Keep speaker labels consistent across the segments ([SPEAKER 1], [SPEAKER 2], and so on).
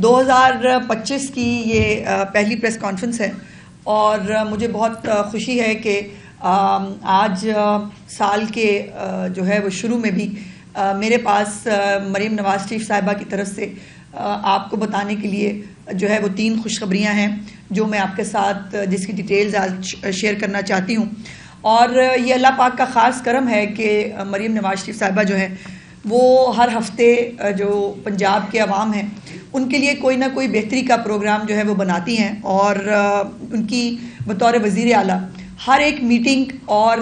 [SPEAKER 1] 2025 کی یہ پہلی پریس کانفرنس ہے اور مجھے بہت خوشی ہے کہ آج سال کے جو ہے وہ شروع میں بھی میرے پاس مریم نواز شریف صاحبہ کی طرف سے آپ کو بتانے کے لیے جو ہے وہ 3 خوشخبریاں ہیں جو میں آپ کے ساتھ جس کی ڈیٹیلز آج شیئر کرنا چاہتی ہوں. اور یہ اللہ پاک کا خاص کرم ہے کہ مریم نواز شریف صاحبہ جو ہے وہ ہر ہفتے جو پنجاب کے عوام ہیں ان کے لیے کوئی نہ کوئی بہتری کا پروگرام جو ہے وہ بناتی ہیں اور ان کی بطور وزیر اعلیٰ ہر ایک میٹنگ اور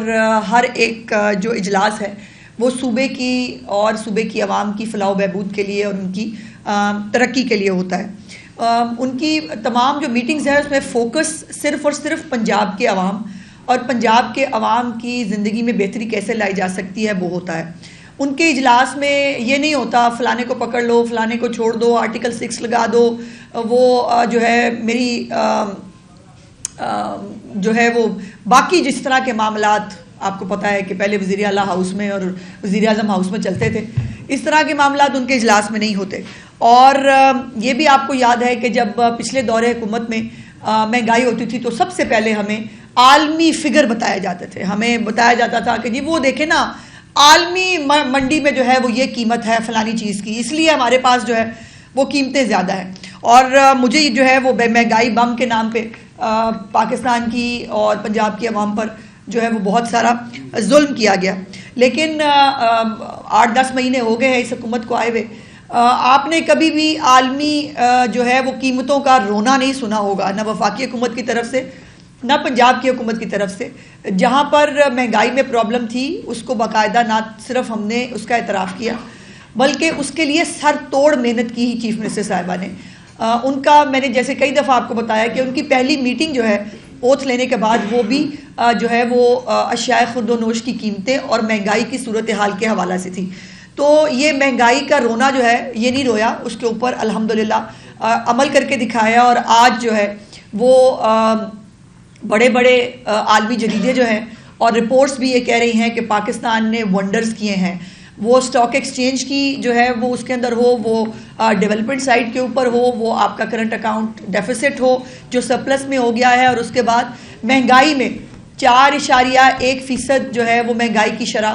[SPEAKER 1] ہر ایک جو اجلاس ہے وہ صوبے کی اور صوبے کی عوام کی فلاح و بہبود کے لیے اور ان کی ترقی کے لیے ہوتا ہے. ان کی تمام جو میٹنگز ہیں اس میں فوکس صرف اور صرف پنجاب کے عوام اور پنجاب کے عوام کی زندگی میں بہتری کیسے لائی جا سکتی ہے وہ ہوتا ہے. ان کے اجلاس میں یہ نہیں ہوتا فلانے کو پکڑ لو فلانے کو چھوڑ دو آرٹیکل 6 لگا دو وہ جو ہے میری جو ہے وہ باقی جس طرح کے معاملات آپ کو پتہ ہے کہ پہلے وزیر اعلیٰ ہاؤس میں اور وزیر اعظم ہاؤس میں چلتے تھے اس طرح کے معاملات ان کے اجلاس میں نہیں ہوتے. اور یہ بھی آپ کو یاد ہے کہ جب پچھلے دور حکومت میں مہنگائی ہوتی تھی تو سب سے پہلے ہمیں عالمی فگر بتائے جاتے تھے. ہمیں بتایا جاتا تھا کہ جی وہ دیکھیں نا عالمی منڈی میں جو ہے وہ یہ قیمت ہے فلانی چیز کی اس لیے ہمارے پاس جو ہے وہ قیمتیں زیادہ ہیں. اور مجھے جو ہے وہ مہنگائی بم کے نام پہ پاکستان کی اور پنجاب کی عوام پر جو ہے وہ بہت سارا ظلم کیا گیا. لیکن 8-10 مہینے ہو گئے ہیں اس حکومت کو آئے ہوئے. آپ نے کبھی بھی عالمی جو ہے وہ قیمتوں کا رونا نہیں سنا ہوگا نہ وفاقی حکومت کی طرف سے نہ پنجاب کی حکومت کی طرف سے. جہاں پر مہنگائی میں پرابلم تھی اس کو باقاعدہ نہ صرف ہم نے اس کا اعتراف کیا بلکہ اس کے لیے سر توڑ محنت کی ہی چیف منسٹر صاحبہ نے. ان کا میں نے جیسے کئی دفعہ آپ کو بتایا کہ ان کی پہلی میٹنگ جو ہے اوتھ لینے کے بعد وہ بھی جو ہے وہ اشیاء خورد و نوش کی قیمتیں اور مہنگائی کی صورتحال کے حوالہ سے تھی. تو یہ مہنگائی کا رونا جو ہے یہ نہیں رویا اس کے اوپر الحمدللہ عمل کر کے دکھایا. اور آج جو ہے وہ بڑے بڑے عالمی جریدے جو ہیں اور رپورٹس بھی یہ کہہ رہی ہیں کہ پاکستان نے ونڈرز کیے ہیں. وہ اسٹاک ایکسچینج کی جو ہے وہ اس کے اندر ہو وہ ڈیولپمنٹ سائٹ کے اوپر ہو وہ آپ کا کرنٹ اکاؤنٹ ڈیفیسٹ ہو جو سرپلس میں ہو گیا ہے اور اس کے بعد مہنگائی میں 4.1% جو ہے وہ مہنگائی کی شرح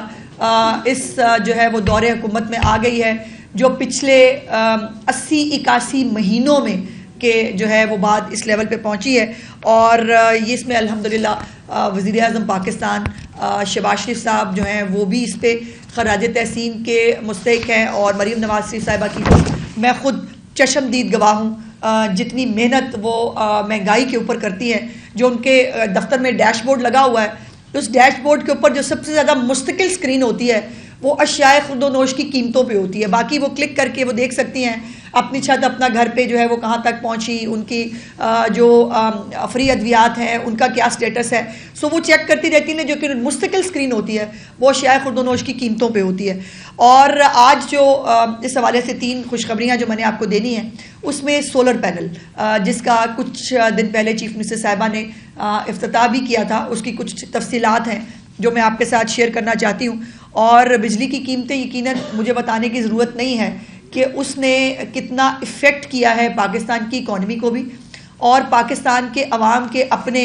[SPEAKER 1] اس جو ہے وہ دور حکومت میں آ گئی ہے جو پچھلے 80-81 مہینوں میں کہ جو ہے وہ بات اس لیول پہ پہنچی ہے. اور یہ اس میں الحمدللہ وزیر اعظم پاکستان شہباز شریف صاحب جو ہیں وہ بھی اس پہ خراج تحسین کے مستحق ہیں اور مریم نواز شریف صاحبہ کی میں خود چشمدید گواہ ہوں جتنی محنت وہ مہنگائی کے اوپر کرتی ہیں. جو ان کے دفتر میں ڈیش بورڈ لگا ہوا ہے اس ڈیش بورڈ کے اوپر جو سب سے زیادہ مستقل اسکرین ہوتی ہے وہ اشیاء خورد و نوش کی قیمتوں پہ ہوتی ہے. باقی وہ کلک کر کے وہ دیکھ سکتی ہیں اپنی چھت اپنا گھر پہ جو ہے وہ کہاں تک پہنچی ان کی جو فری ادویات ہیں ان کا کیا سٹیٹس ہے. سو وہ چیک کرتی رہتی ہیں جو کہ مستقل اسکرین ہوتی ہے وہ اشیاء خورد و نوش کی قیمتوں پہ ہوتی ہے. اور آج جو اس حوالے سے 3 خوشخبریاں جو میں نے آپ کو دینی ہیں اس میں سولر پینل جس کا کچھ دن پہلے چیف منسٹر صاحبہ نے افتتاح بھی کیا تھا اس کی کچھ تفصیلات ہیں جو میں آپ کے ساتھ شیئر کرنا چاہتی ہوں. اور بجلی کی قیمتیں یقیناً مجھے بتانے کی ضرورت نہیں ہے کہ اس نے کتنا افیکٹ کیا ہے پاکستان کی اکانومی کو بھی اور پاکستان کے عوام کے اپنے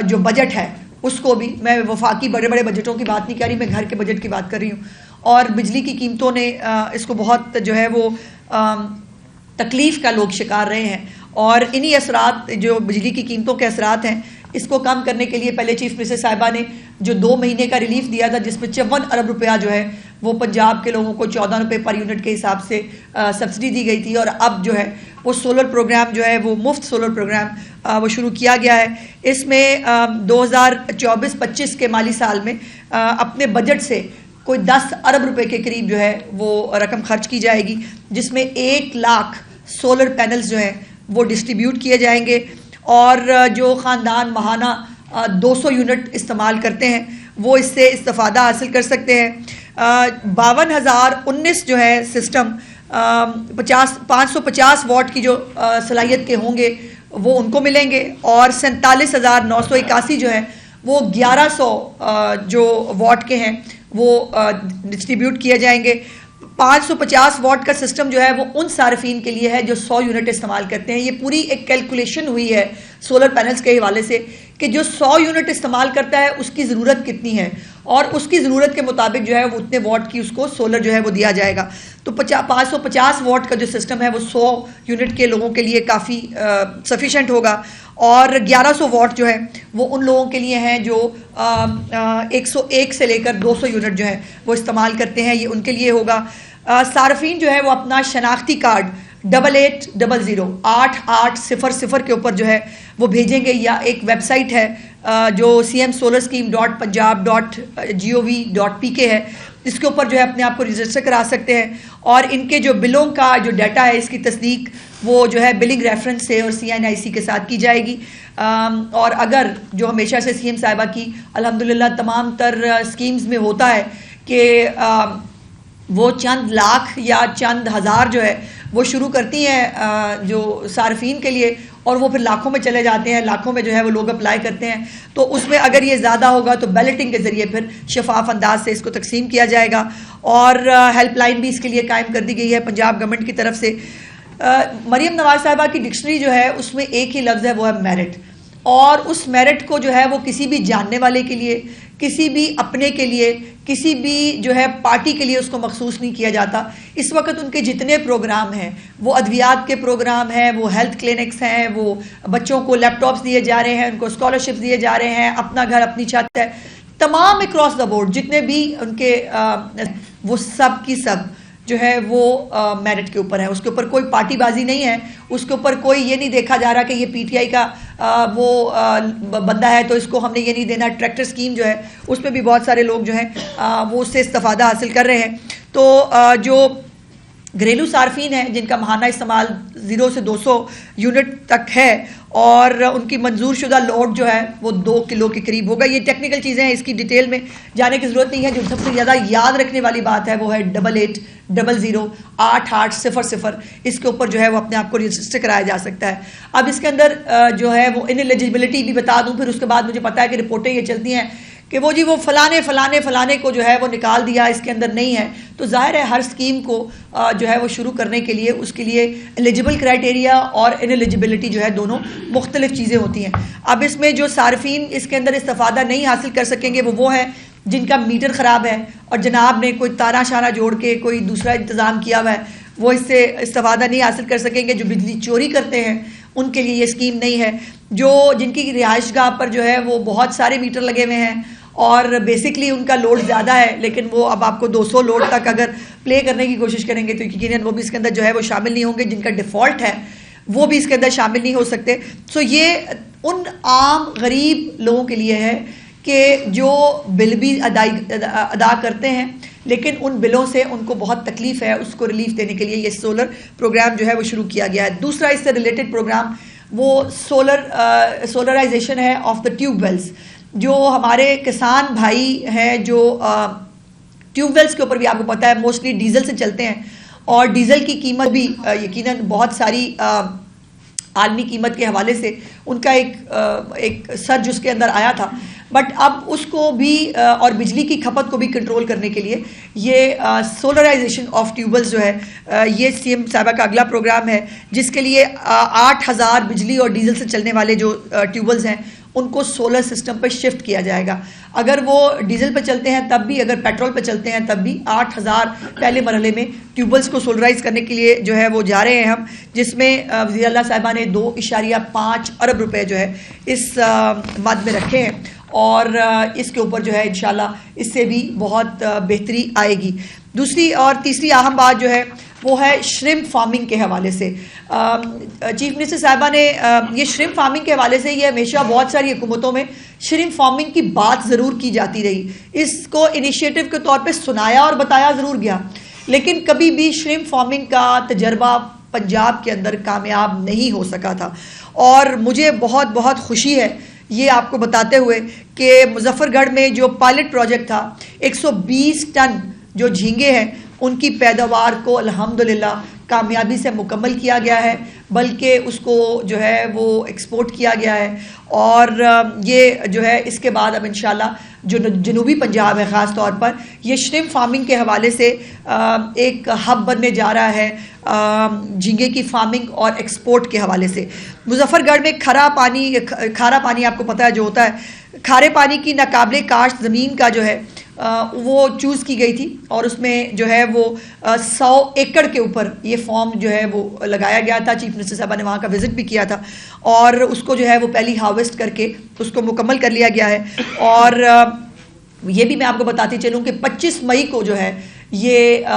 [SPEAKER 1] جو بجٹ ہے اس کو بھی. میں وفاقی بڑے بڑے بجٹوں کی بات نہیں کر رہی میں گھر کے بجٹ کی بات کر رہی ہوں. اور بجلی کی قیمتوں نے اس کو بہت جو ہے وہ تکلیف کا لوگ شکار رہے ہیں. اور انہی اثرات جو بجلی کی قیمتوں کے اثرات ہیں اس کو کم کرنے کے لیے پہلے چیف منسٹر صاحبہ نے جو 2 مہینے کا ریلیف دیا تھا جس میں 54 ارب روپیہ جو ہے وہ پنجاب کے لوگوں کو 14 روپے پر یونٹ کے حساب سے سبسڈی دی گئی تھی. اور اب جو ہے وہ سولر پروگرام جو ہے وہ مفت سولر پروگرام وہ شروع کیا گیا ہے. اس میں 2024-25 کے مالی سال میں اپنے بجٹ سے کوئی 10 ارب روپے کے قریب جو ہے وہ رقم خرچ کی جائے گی جس میں 1 لاکھ سولر پینلز جو ہیں وہ ڈسٹریبیوٹ کیے جائیں گے. اور جو خاندان ماہانہ 200 یونٹ استعمال کرتے ہیں وہ اس سے استفادہ حاصل کر سکتے ہیں. 52,019 جو ہے سسٹم 550 واٹ کی جو صلاحیت کے ہوں گے وہ ان کو ملیں گے. اور 47,981 جو ہے وہ 1100 جو واٹ کے ہیں وہ ڈسٹریبیوٹ کیے جائیں گے. 550 واٹ کا سسٹم جو ہے وہ ان صارفین کے لیے ہے جو 100 یونٹ استعمال کرتے ہیں. یہ پوری ایک کیلکولیشن ہوئی ہے سولر پینلز کے حوالے سے کہ جو 100 یونٹ استعمال کرتا ہے اس کی ضرورت کتنی ہے, اور اس کی ضرورت کے مطابق جو ہے وہ اتنے واٹ کی اس کو سولر جو ہے وہ دیا جائے گا. تو 550 واٹ کا جو سسٹم ہے وہ 100 یونٹ کے لوگوں کے لیے کافی سفیشینٹ ہوگا, اور 1100 واٹ جو ہے وہ ان لوگوں کے لیے ہیں جو 101 سے لے کر 200 یونٹ جو ہے وہ استعمال کرتے ہیں, یہ ان کے لیے ہوگا. صارفین جو ہے وہ اپنا شناختی کارڈ 8800 8800 کے اوپر جو ہے وہ بھیجیں گے, یا ایک ویب سائٹ ہے جو cmsolarscheme.punjab.gov.pk ہے, اس کے اوپر جو ہے اپنے آپ کو رجسٹر کرا سکتے ہیں. اور ان کے جو بلوں کا جو ڈیٹا ہے اس کی تصدیق وہ جو ہے بلنگ ریفرنس سے اور CNIC کے ساتھ کی جائے گی. اور اگر جو ہمیشہ سے CM صاحبہ کی الحمدللہ تمام تر اسکیمز میں ہوتا ہے کہ وہ چند لاکھ یا چند ہزار جو ہے وہ شروع کرتی ہیں جو صارفین کے لیے, اور وہ پھر لاکھوں میں چلے جاتے ہیں, لاکھوں میں جو ہے وہ لوگ اپلائی کرتے ہیں. تو اس میں اگر یہ زیادہ ہوگا تو بیلٹنگ کے ذریعے پھر شفاف انداز سے اس کو تقسیم کیا جائے گا. اور ہیلپ لائن بھی اس کے لیے قائم کر دی گئی ہے پنجاب گورنمنٹ کی طرف سے. مریم نواز صاحبہ کی ڈکشنری جو ہے اس میں ایک ہی لفظ ہے, وہ ہے میرٹ, اور اس میرٹ کو جو ہے وہ کسی بھی جاننے والے کے لیے, کسی بھی اپنے کے لیے, کسی بھی جو ہے پارٹی کے لیے اس کو مخصوص نہیں کیا جاتا. اس وقت ان کے جتنے پروگرام ہیں وہ ادویات کے پروگرام ہیں, وہ ہیلتھ کلینکس ہیں, وہ بچوں کو لیپ ٹاپس دیے جا رہے ہیں, ان کو اسکالرشپس دیے جا رہے ہیں, اپنا گھر اپنی چھت ہے, تمام اکراس دا بورڈ جتنے بھی ان کے وہ سب کی سب جو ہے وہ میرٹ کے اوپر ہے. اس کے اوپر کوئی پارٹی بازی نہیں ہے, اس کے اوپر کوئی یہ نہیں دیکھا جا رہا کہ یہ PTI کا وہ بندہ ہے تو اس کو ہم نے یہ نہیں دینا. ٹریکٹر اسکیم جو ہے اس پہ بھی بہت سارے لوگ جو ہیں وہ اس سے استفادہ حاصل کر رہے ہیں. تو جو گھریلو صارفین ہیں جن کا ماہانہ استعمال 0 سے 200 یونٹ تک ہے اور ان کی منظور شدہ لوڈ جو ہے وہ 2 کلو کے قریب ہوگا. یہ ٹیکنیکل چیزیں ہیں, اس کی ڈیٹیل میں جانے کی ضرورت نہیں ہے. جو سب سے زیادہ یاد رکھنے والی بات ہے وہ ہے 8800 8800. اس کے اوپر جو ہے وہ اپنے آپ کو رجسٹر کرایا جا سکتا ہے. اب اس کے اندر جو ہے وہ انلیجیبلٹی بھی بتا دوں, پھر اس کے بعد مجھے پتا ہے کہ رپورٹیں یہ چلتی ہیں کہ وہ جی وہ فلانے کو جو ہے وہ نکال دیا, اس کے اندر نہیں ہے. تو ظاہر ہے ہر اسکیم کو جو ہے وہ شروع کرنے کے لیے اس کے لیے ایلیجیبل کرائٹیریا اور انلیجیبلٹی جو ہے دونوں مختلف چیزیں ہوتی ہیں. اب اس میں جو صارفین اس کے اندر استفادہ نہیں حاصل کر سکیں گے وہ ہے جن کا میٹر خراب ہے اور جناب نے کوئی تارا شارہ جوڑ کے کوئی دوسرا انتظام کیا ہوا ہے, وہ اس سے استفادہ نہیں حاصل کر سکیں گے. جو بجلی چوری کرتے ہیں ان کے لیے یہ اسکیم نہیں ہے. جن کی رہائش گاہ پر جو ہے وہ بہت سارے میٹر لگے ہوئے ہیں اور بیسکلی ان کا لوڈ زیادہ ہے, لیکن وہ اب آپ کو 200 لوڈ تک اگر پلے کرنے کی کوشش کریں گے تو یقیناً وہ بھی اس کے اندر جو ہے وہ شامل نہیں ہوں گے. جن کا ڈیفالٹ ہے وہ بھی اس کے اندر شامل نہیں ہو سکتے. سو یہ ان عام غریب لوگوں کے لیے ہے کہ جو بل بھی ادا کرتے ہیں لیکن ان بلوں سے ان کو بہت تکلیف ہے, اس کو ریلیف دینے کے لیے یہ سولر پروگرام جو ہے وہ شروع کیا گیا ہے. دوسرا اس سے ریلیٹڈ پروگرام وہ سولرائزیشن ہے آف دا ٹیوب ویلز. جو ہمارے کسان بھائی ہیں جو ٹیوب ویلز کے اوپر بھی آپ کو پتہ ہے موسٹلی ڈیزل سے چلتے ہیں, اور ڈیزل کی قیمت بھی یقیناً بہت ساری عالمی قیمت کے حوالے سے ان کا ایک سرج اس کے اندر آیا تھا. بٹ اب اس کو بھی اور بجلی کی کھپت کو بھی کنٹرول کرنے کے لیے یہ سولرائزیشن آف ٹیوبلز جو ہے یہ CM صاحبہ کا اگلا پروگرام ہے, جس کے لیے 8000 بجلی اور ڈیزل سے چلنے والے جو ٹیوبلز ہیں ان کو سولر سسٹم پہ شفٹ کیا جائے گا. اگر وہ ڈیزل پہ چلتے ہیں تب بھی, اگر پیٹرول پہ چلتے ہیں تب بھی 8000 پہلے مرحلے میں ٹیوبلز کو سولرائز کرنے کے لیے جو ہے وہ جا رہے ہیں ہم, جس میں وزیر اعلیٰ صاحبہ نے 2.5 ارب روپے جو ہے اس مد میں رکھے ہیں, اور اس کے اوپر جو ہے انشاءاللہ اس سے بھی بہت بہتری آئے گی. دوسری اور تیسری اہم بات جو ہے وہ ہے شرمپ فارمنگ کے حوالے سے. چیف منسٹر صاحبہ نے یہ شرمپ فارمنگ کے حوالے سے یہ ہمیشہ بہت ساری حکومتوں میں شرمپ فارمنگ کی بات ضرور کی جاتی رہی, اس کو انیشیٹو کے طور پہ سنایا اور بتایا ضرور گیا, لیکن کبھی بھی شرمپ فارمنگ کا تجربہ پنجاب کے اندر کامیاب نہیں ہو سکا تھا. اور مجھے بہت بہت خوشی ہے یہ آپ کو بتاتے ہوئے کہ مظفر گڑھ میں جو پائلٹ پروجیکٹ تھا 120 ٹن جو جھینگے ہیں ان کی پیداوار کو الحمدللہ کامیابی سے مکمل کیا گیا ہے، بلکہ اس کو جو ہے وہ ایکسپورٹ کیا گیا ہے، اور یہ جو ہے اس کے بعد اب انشاءاللہ جو جنوبی پنجاب ہے خاص طور پر یہ شرم فارمنگ کے حوالے سے ایک ہب بننے جا رہا ہے جھینگے کی فارمنگ اور ایکسپورٹ کے حوالے سے۔ مظفر گڑھ میں کھارا پانی آپ کو پتہ ہے جو ہوتا ہے، کھارے پانی کی ناقابل کاشت زمین کا جو ہے وہ چوز کی گئی تھی، اور اس میں جو ہے وہ 100 ایکڑ کے اوپر یہ فارم جو ہے وہ لگایا گیا تھا۔ چیف منسٹر صاحبہ نے وہاں کا وزٹ بھی کیا تھا، اور اس کو جو ہے وہ پہلی ہارویسٹ کر کے اس کو مکمل کر لیا گیا ہے۔ اور یہ بھی میں آپ کو بتاتی چلوں کہ 25 مئی کو جو ہے یہ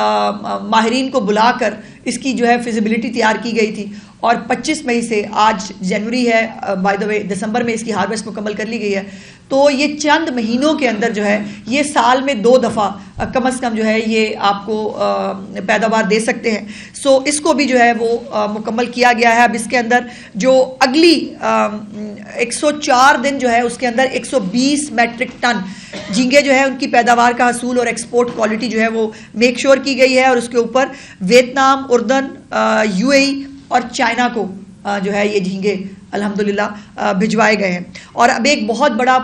[SPEAKER 1] ماہرین کو بلا کر اس کی جو ہے فیزیبلٹی تیار کی گئی تھی، اور 25 مئی سے آج جنوری ہے، بائی دا وے دسمبر میں اس کی ہارویسٹ مکمل کر لی گئی ہے۔ تو یہ چند مہینوں کے اندر جو ہے یہ سال میں 2 دفعہ کم از کم جو ہے یہ آپ کو پیداوار دے سکتے ہیں۔ سو اس کو بھی جو ہے وہ مکمل کیا گیا ہے۔ اب اس کے اندر جو اگلی 104 دن جو ہے اس کے اندر 120 میٹرک ٹن جھینگے جو ہے ان کی پیداوار کا حصول اور ایکسپورٹ کوالٹی جو ہے وہ میک شور کی گئی ہے، اور اس کے اوپر ویتنام، اردن، UAE اور چائنا کو جو ہے یہ جھینگے الحمدللہ بھجوائے گئے ہیں۔ اور اب ایک بہت بڑا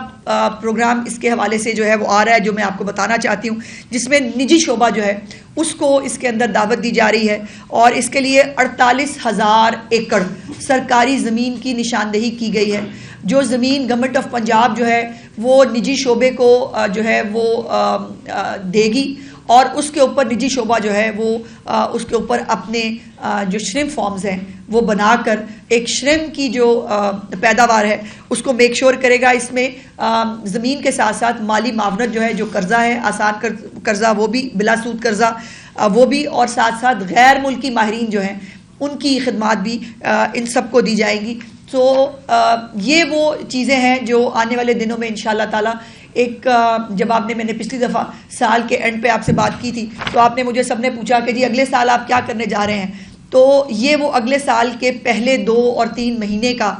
[SPEAKER 1] پروگرام اس کے حوالے سے جو ہے وہ آ رہا ہے جو میں آپ کو بتانا چاہتی ہوں، جس میں نجی شعبہ جو ہے اس کو اس کے اندر دعوت دی جا رہی ہے، اور اس کے لیے 48,000 ایکڑ سرکاری زمین کی نشاندہی کی گئی ہے۔ جو زمین گورنمنٹ آف پنجاب جو ہے وہ نجی شعبے کو جو ہے وہ دے گی، اور اس کے اوپر نجی شعبہ جو ہے وہ اس کے اوپر اپنے جو شرم فارمز ہیں وہ بنا کر ایک شرم کی جو پیداوار ہے اس کو میک شور کرے گا۔ اس میں زمین کے ساتھ ساتھ مالی معاونت جو ہے، جو قرضہ ہے آسان قرضہ وہ بھی، بلا سود قرضہ وہ بھی، اور ساتھ ساتھ غیر ملکی ماہرین جو ہیں ان کی خدمات بھی ان سب کو دی جائیں گی۔ تو یہ وہ چیزیں ہیں جو آنے والے دنوں میں انشاءاللہ تعالیٰ ایک جب میں نے پچھلی دفعہ سال کے اینڈ پہ آپ سے بات کی تھی تو آپ نے مجھے سب نے پوچھا کہ جی اگلے سال آپ کیا کرنے جا رہے ہیں، تو یہ وہ اگلے سال کے پہلے 2 اور 3 مہینے کا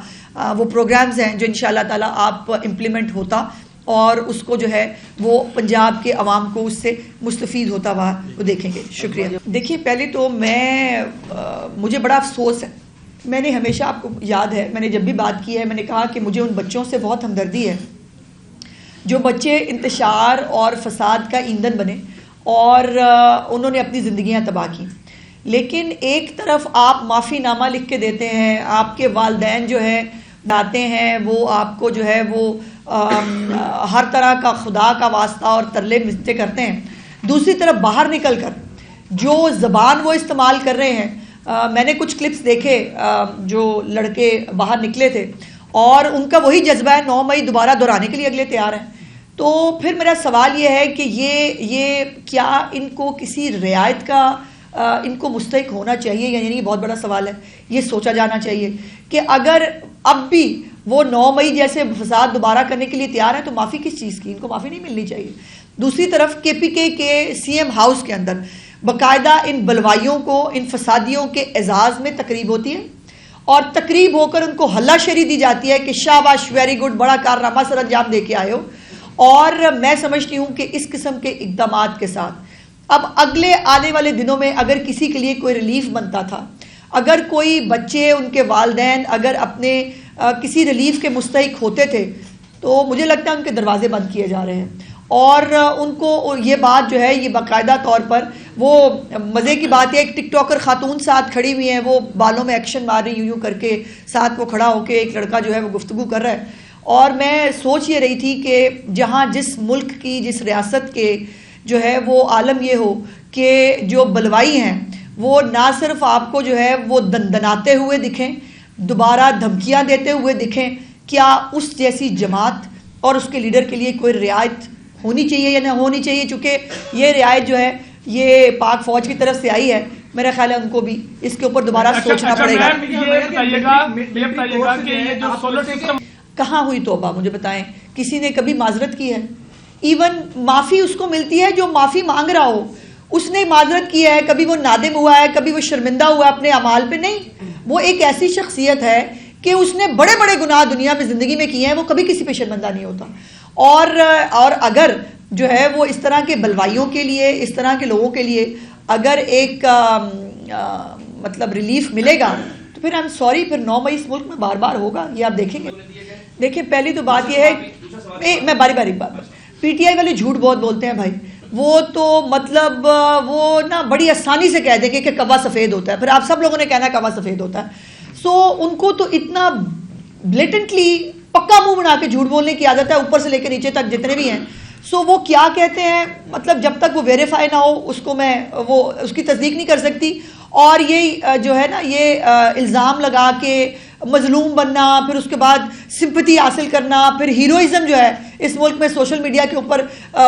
[SPEAKER 1] وہ پروگرامز ہیں جو انشاءاللہ تعالیٰ آپ امپلیمنٹ ہوتا، اور اس کو جو ہے وہ پنجاب کے عوام کو اس سے مستفید ہوتا ہوا وہ دیکھیں گے۔ شکریہ۔ دیکھیے پہلے تو مجھے بڑا افسوس ہے، میں نے ہمیشہ آپ کو یاد ہے میں نے جب بھی بات کی ہے میں نے کہا کہ مجھے ان بچوں سے بہت ہمدردی ہے جو بچے انتشار اور فساد کا ایندھن بنے اور انہوں نے اپنی زندگیاں تباہ کی۔ لیکن ایک طرف آپ معافی نامہ لکھ کے دیتے ہیں، آپ کے والدین جو ہیں آتے ہیں وہ آپ کو جو ہے وہ ہر طرح کا خدا کا واسطہ اور ترلے منتیں کرتے ہیں، دوسری طرف باہر نکل کر جو زبان وہ استعمال کر رہے ہیں، میں نے کچھ کلپس دیکھے جو لڑکے باہر نکلے تھے اور ان کا وہی جذبہ ہے 9 مئی دوبارہ دہرانے کے لیے اگلے تیار ہیں۔ تو پھر میرا سوال یہ ہے کہ یہ کیا ان کو کسی رعایت کا ان کو مستحق ہونا چاہیے، یعنی بہت بڑا سوال ہے، یہ سوچا جانا چاہیے کہ اگر اب بھی وہ 9 مئی جیسے فساد دوبارہ کرنے کے لیے تیار ہیں تو معافی کس چیز کی، ان کو معافی نہیں ملنی چاہیے۔ دوسری طرف KPK کے CM ہاؤس کے اندر باقاعدہ ان بلوائیوں کو، ان فسادیوں کے اعزاز میں تقریب ہوتی ہے اور تقریب ہو کر ان کو ہلہ شری دی جاتی ہے کہ شاباش، ویری گڈ، بڑا کارنامہ سر انجام دے کے آئے ہو۔ اور میں سمجھتی ہوں کہ اس قسم کے اقدامات کے ساتھ اب اگلے آنے والے دنوں میں اگر کسی کے لیے کوئی ریلیف بنتا تھا، اگر کوئی بچے، ان کے والدین اگر اپنے کسی ریلیف کے مستحق ہوتے تھے تو مجھے لگتا ہے ان کے دروازے بند کیے جا رہے ہیں، اور ان کو یہ بات جو ہے یہ باقاعدہ طور پر وہ مزے کی بات ہے، ایک ٹک ٹاکر خاتون ساتھ کھڑی ہوئی ہیں، وہ بالوں میں ایکشن مار رہی یوں کر کے، ساتھ وہ کھڑا ہو کے ایک لڑکا جو ہے وہ گفتگو کر رہا ہے۔ اور میں سوچ یہ رہی تھی کہ جہاں جس ملک کی، جس ریاست کے جو ہے وہ عالم یہ ہو کہ جو بلوائی ہیں وہ نہ صرف آپ کو جو ہے وہ دندناتے ہوئے دکھیں، دوبارہ دھمکیاں دیتے ہوئے دکھیں، کیا اس جیسی جماعت اور اس کے لیڈر کے لیے کوئی رعایت ہونی چاہیے یا نہ ہونی چاہیے؟ چونکہ یہ رعایت جو ہے یہ پاک فوج کی طرف سے آئی ہے، میرا خیال ہے ان کو بھی اس کے اوپر دوبارہ سوچنا پڑے گا۔ کہاں ہوئی توبہ؟ مجھے بتائیں، کسی نے کبھی معذرت کی ہے؟ ایون معافی اس کو ملتی ہے جو معافی مانگ رہا ہو، اس نے معذرت کی ہے، کبھی وہ نادم ہوا ہے، کبھی وہ شرمندہ ہوا ہے اپنے اعمال پہ؟ نہیں، وہ ایک ایسی شخصیت ہے کہ اس نے بڑے بڑے گناہ دنیا میں زندگی میں کیے ہیں، وہ کبھی کسی پہ شرمندہ نہیں ہوتا۔ اور اگر جو ہے وہ اس طرح کے بلوائیوں کے لیے، اس طرح کے لوگوں کے لیے اگر ایک مطلب ریلیف ملے گا تو پھر I'm sorry پھر 9 مئی اس ملک میں بار بار ہوگا، یہ آپ دیکھیں گے. دیکھیں پہلی تو بات یہ ہے، میں باری باری بات، پی ٹی آئی والے جھوٹ بہت بولتے ہیں بھائی. وہ تو مطلب وہ نا بڑی آسانی سے کہہ دیں گے کہ کوا سفید ہوتا ہے، پھر آپ سب لوگوں نے کہنا ہے کوا سفید ہوتا ہے. سو ان کو تو اتنا بلیٹنٹلی پکا منہ بنا کے جھوٹ بولنے کی عادت ہے، اوپر سے لے کے نیچے تک جتنے بھی ہیں. سو وہ کیا کہتے ہیں، مطلب جب تک وہ ویریفائی نہ ہو اس کو میں وہ اس کی تصدیق نہیں کر سکتی. اور یہ جو ہے نا یہ الزام لگا کے مظلوم بننا، پھر اس کے بعد سمپتی حاصل کرنا، پھر ہیروئزم جو ہے اس ملک میں سوشل میڈیا کے اوپر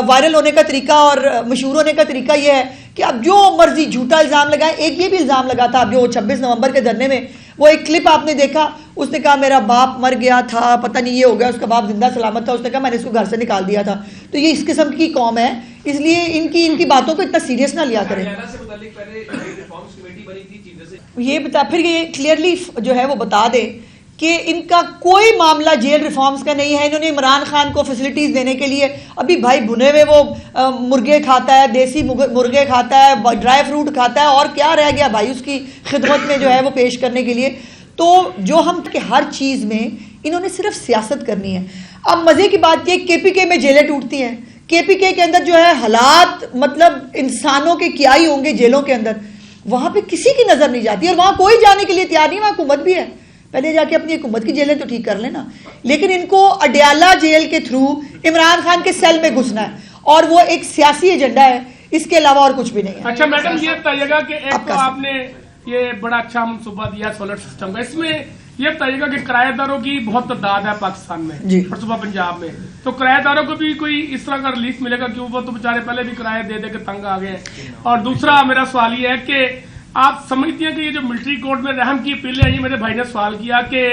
[SPEAKER 1] وائرل ہونے کا طریقہ اور مشہور ہونے کا طریقہ یہ ہے کہ اب جو مرضی جھوٹا الزام لگائیں. ایک یہ بھی الزام لگا تھا اب جو 26 نومبر کے دھرنے میں، وہ ایک کلپ آپ نے دیکھا، اس نے کہا میرا باپ مر گیا تھا، پتہ نہیں یہ ہو گیا، اس کا باپ زندہ سلامت تھا، اس نے کہا میں نے اس کو گھر سے نکال دیا تھا. تو یہ اس قسم کی قوم ہے، اس لیے ان کی باتوں کو اتنا سیریس نہ لیا کریں. یہ بتا پھر یہ کلیئرلی جو ہے وہ بتا دے کہ ان کا کوئی معاملہ جیل ریفارمز کا نہیں ہے. انہوں نے عمران خان کو فیسلٹیز دینے کے لیے ابھی بھائی بھنے ہوئے وہ مرغے کھاتا ہے، دیسی مرغے کھاتا ہے، ڈرائی فروٹ کھاتا ہے، اور کیا رہ گیا بھائی اس کی خدمت میں جو ہے وہ پیش کرنے کے لیے. تو جو ہم کہ ہر چیز میں انہوں نے صرف سیاست کرنی ہے. اب مزے کی بات یہ کے پی کے میں جیلیں ٹوٹتی ہیں، کے پی کے اندر جو ہے حالات مطلب انسانوں کے کیا ہی ہوں گے جیلوں کے اندر، وہاں پہ کسی کی نظر نہیں جاتی اور وہاں کوئی جانے کے لیے تیار نہیں. وہاں حکومت بھی ہے، پہلے جا کے اپنی حکومت کی جیلیں تو ٹھیک کر لینا. لیکن ان کو اڈیالہ جیل کے تھرو عمران خان کے سیل میں گھسنا ہے اور وہ ایک سیاسی ایجنڈا ہے، اس کے علاوہ اور کچھ بھی نہیں ہے.
[SPEAKER 2] اچھا میڈم یہ بتائیے گا کہ ایک تو آپ نے یہ بڑا اچھا منصوبہ دیا سولر سسٹم کا، اس میں یہ بتائیے گا کہ کرایہ داروں کی بہت تعداد ہے پاکستان میں اور صوبہ پنجاب میں، تو کرایہ داروں کو بھی کوئی اس طرح کا ریلیف ملے گا؟ کیوں وہ تو بیچارے پہلے بھی کرایہ دے دے کے تنگ آ گئے ہیں. اور دوسرا میرا سوال یہ ہے کہ آپ سمجھتی ہیں کہ یہ جو ملٹری کورٹ میں رحم کی اپیلیں آئی ہیں، میرے بھائی نے سوال کیا کہ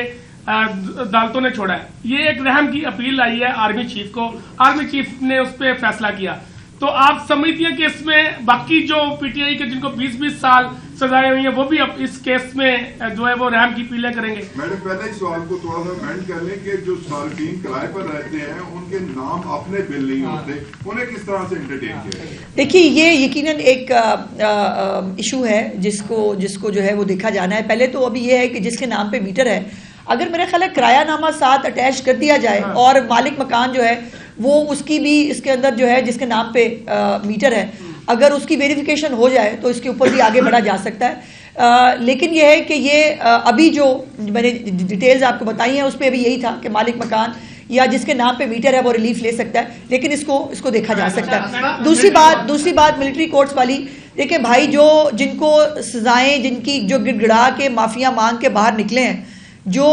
[SPEAKER 2] عدالتوں نے چھوڑا ہے، یہ ایک رحم کی اپیل آئی ہے آرمی چیف کو، آرمی چیف نے اس پہ فیصلہ کیا، تو آپ سمجھتی ہیں کہ اس میں باقی جو پی ٹی آئی کے جن کو 20-20 سال سزائیں ہوئی ہیں وہ بھی اب اس کیس میں جو ہے وہ رحم کی اپیلیں کریں گے؟
[SPEAKER 3] میڈم پہلے ہی سوال کو تھوڑا سا امینڈ کر لیں کہ جو صارفین کرائے پر رہتے ہیں ان کے نام اپنے بل نہیں ہوتے، انہیں کس طرح سے انٹرٹین کیا ہے؟
[SPEAKER 1] دیکھیے یہ یقیناً ایک ایشو ہے جس کو جو ہے وہ دیکھا جانا ہے. پہلے تو ابھی یہ ہے کہ جس کے نام پہ میٹر ہے، اگر میرا خیال ہے کرایہ نامہ ساتھ اٹیچ کر دیا جائے اور مالک مکان جو ہے وہ اس کی بھی اس کے اندر جو ہے جس کے نام پہ میٹر ہے، اگر اس کی ویریفیکیشن ہو جائے تو اس کے اوپر بھی آگے بڑھا جا سکتا ہے. لیکن یہ ہے کہ یہ ابھی جو میں نے ڈیٹیلز آپ کو بتائی ہیں اس پہ ابھی یہی تھا کہ مالک مکان یا جس کے نام پہ میٹر ہے وہ ریلیف لے سکتا ہے، لیکن اس کو دیکھا جا سکتا ہے. دوسری بات ملٹری کورٹس والی، دیکھیں بھائی جن کو سزائیں جن کی جو گڑ گڑا کے معافیاں مانگ کے باہر نکلے ہیں، جو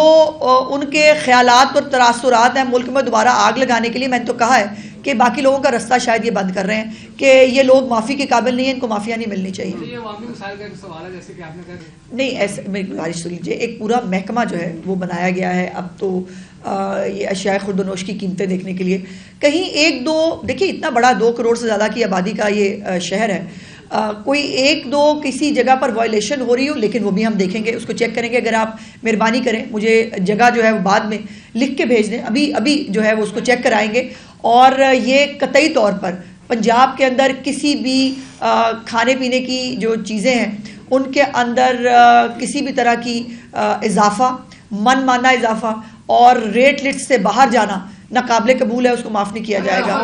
[SPEAKER 1] ان کے خیالات اور تاثرات ہیں ملک میں دوبارہ آگ لگانے کے لیے، میں نے تو کہا ہے کہ باقی لوگوں کا رستہ شاید یہ بند کر رہے ہیں کہ یہ لوگ معافی کے قابل نہیں ہیں، ان کو معافیاں نہیں ملنی چاہیے. نہیں ایسا میری گزارش سن لیجیے، ایک پورا محکمہ جو ہے وہ بنایا گیا ہے اب تو یہ اشیاء خورد و نوش کی قیمتیں دیکھنے کے لیے. کہیں ایک دو دیکھیے اتنا بڑا 2 کروڑ سے زیادہ کی آبادی کا یہ شہر ہے، کوئی ایک دو کسی جگہ پر وائلیشن ہو رہی ہو، لیکن وہ بھی ہم دیکھیں گے، اس کو چیک کریں گے. اگر آپ مہربانی کریں مجھے جگہ جو ہے وہ بعد میں لکھ کے بھیج دیں، ابھی جو ہے وہ اس کو چیک کرائیں گے. اور یہ قطعی طور پر پنجاب کے اندر کسی بھی کھانے پینے کی جو چیزیں ہیں ان کے اندر کسی بھی طرح کی اضافہ، من مانا اضافہ اور ریٹ لسٹ سے باہر جانا ناقابل قبول ہے، اس کو معاف نہیں کیا جائے گا.